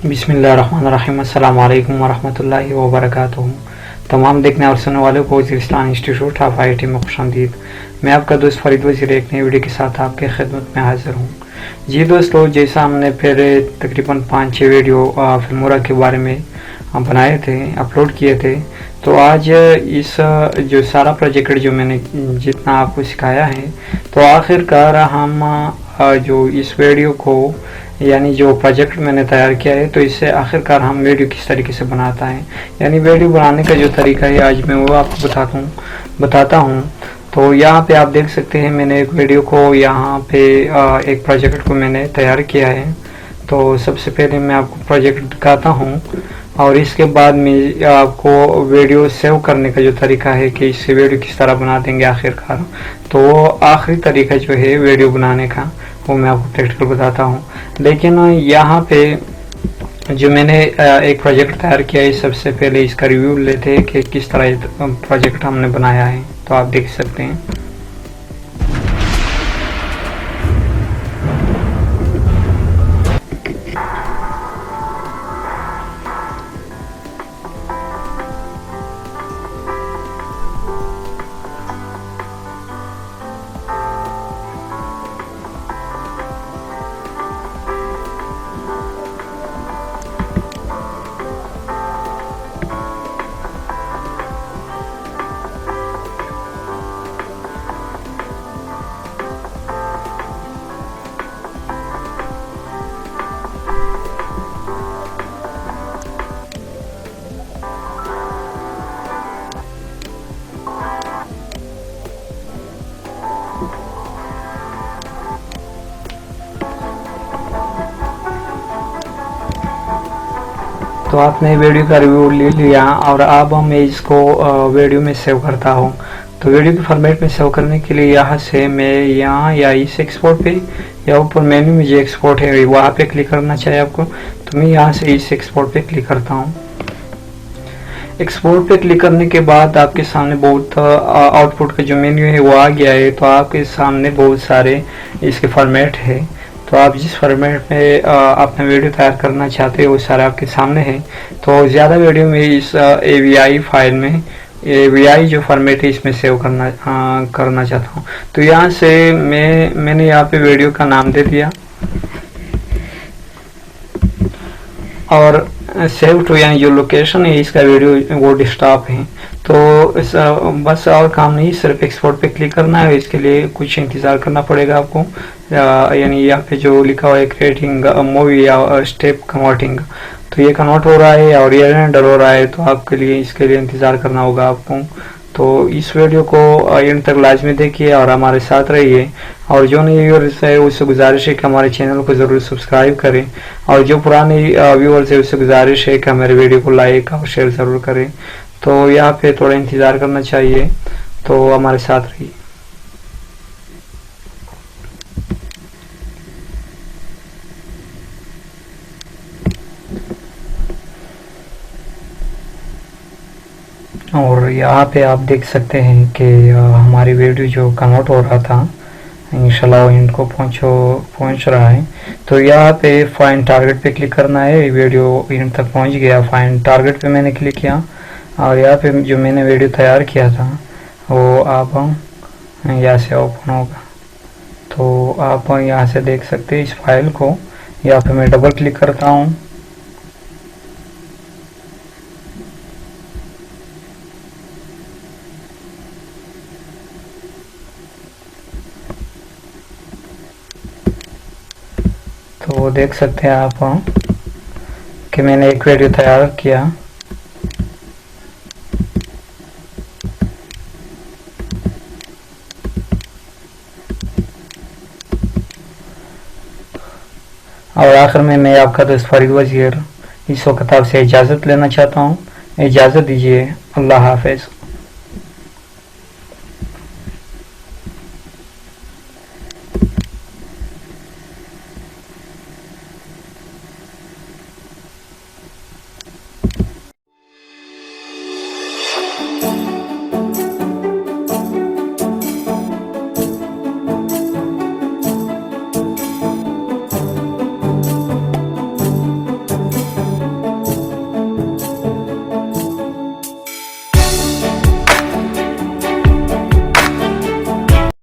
बिस्मिल्लाहिर्रहमानिर्रहीम। अस्सलाम वालेकुम वरहमतुल्लाहि वबरकातुहू। तमाम देखने और सुनने वालों को वज़ीरिस्तान इंस्टीट्यूट ऑफ IT में खुशामदीद। मैं आपका दोस्त फरीद वज़ीर एक नई वीडियो के साथ आपके खिदमत में हाज़िर हूँ। जी दोस्तों, जैसा हमने पहले तकरीबन 5-6 वीडियो फिल्मोरा के बारे में बनाए थे, अपलोड किए थे, तो आज इस जो सारा प्रोजेक्ट जो मैंने जितना आपको सिखाया है, तो आखिरकार हम जो इस वीडियो को यानी जो प्रोजेक्ट मैंने तैयार किया है, तो इससे आखिरकार हम वीडियो किस तरीके से बनाता है, यानी वीडियो बनाने का जो तरीका है आज मैं वो आपको बताता हूँ। तो यहाँ पे आप देख सकते हैं मैंने एक वीडियो को यहाँ पे एक प्रोजेक्ट को मैंने तैयार किया है। तो सबसे पहले मैं आपको प्रोजेक्ट दिखाता हूँ और इसके बाद मैं आपको वीडियो सेव करने का जो तरीका है कि इससे वीडियो किस तरह बना देंगे आखिरकार, तो वो आखिरी तरीका जो है वीडियो बनाने का वो मैं आपको प्रैक्टिकल बताता हूँ। लेकिन यहाँ पे जो मैंने एक प्रोजेक्ट तैयार किया है, सबसे पहले इसका रिव्यू लेते हैं कि किस तरह प्रोजेक्ट हमने बनाया है। तो आप देख सकते हैं तो आपने वीडियो का रिव्यू ले लिया और अब मैं इसको वीडियो में सेव करता हूँ। तो वीडियो के फॉर्मेट में सेव करने के लिए यहाँ से मैं यहाँ या इस एक्सपोर्ट पे या ऊपर मेन्यू में जो एक्सपोर्ट है वहाँ पे क्लिक करना चाहिए आपको। तो मैं यहाँ से इस एक्सपोर्ट पे क्लिक करता हूँ। एक्सपोर्ट पे क्लिक करने के बाद आपके सामने बहुत आउटपुट का जो मेन्यू है वो आ गया है। तो आपके सामने बहुत सारे इसके फॉर्मेट है। तो आप जिस फॉर्मेट में अपना वीडियो तैयार करना चाहते हो वो सारा आपके सामने है। तो ज़्यादा वीडियो में इस AVI फाइल में AVI जो फॉर्मेट है इसमें सेव करना चाहता हूँ। तो यहाँ से मैंने यहाँ पे वीडियो का नाम दे दिया और सेव टू यानी जो लोकेशन है इसका वीडियो वो डेस्कटॉप है। तो बस और काम नहीं, सिर्फ एक्सपोर्ट पे क्लिक करना है। इसके लिए कुछ इंतज़ार करना पड़ेगा आपको। यानी यहाँ पे जो लिखा हुआ है क्रिएटिंग मूवी या स्टेप कन्वर्टिंग, तो ये कन्वर्ट हो रहा है और ये रेंडर हो रहा है। तो आपके लिए इसके लिए इंतज़ार करना होगा आपको। तो इस वीडियो को एंड तक लाजमी देखिए और हमारे साथ रहिए। और जो नए व्यूअर्स है उससे गुजारिश है कि हमारे चैनल को ज़रूर सब्सक्राइब करें, और जो पुराने व्यूअर्स है उससे गुजारिश है कि हमारे वीडियो को लाइक और शेयर ज़रूर करें। तो यहाँ पे थोड़ा इंतज़ार करना चाहिए। तो हमारे साथ रहिए। और यहाँ पे आप देख सकते हैं कि हमारी वीडियो जो कन्वर्ट हो रहा था इंशाल्लाह इनको पहुँच रहा है। तो यहाँ पे फाइंड टारगेट पे क्लिक करना है। वीडियो इन तक पहुँच गया। फाइंड टारगेट पे मैंने क्लिक किया और यहाँ पे जो मैंने वीडियो तैयार किया था वो आप यहाँ से ओपन होगा। तो आप यहाँ से देख सकते हैं इस फाइल को। यहाँ पे मैं डबल क्लिक करता हूँ। तो देख सकते हैं आप कि मैंने एक वीडियो तैयार किया। और आखिर में मैं आपका दोस्त फरीद वज़ीर इस वक्त आपसे इजाज़त लेना चाहता हूँ। इजाज़त दीजिए। अल्लाह हाफ़िज़।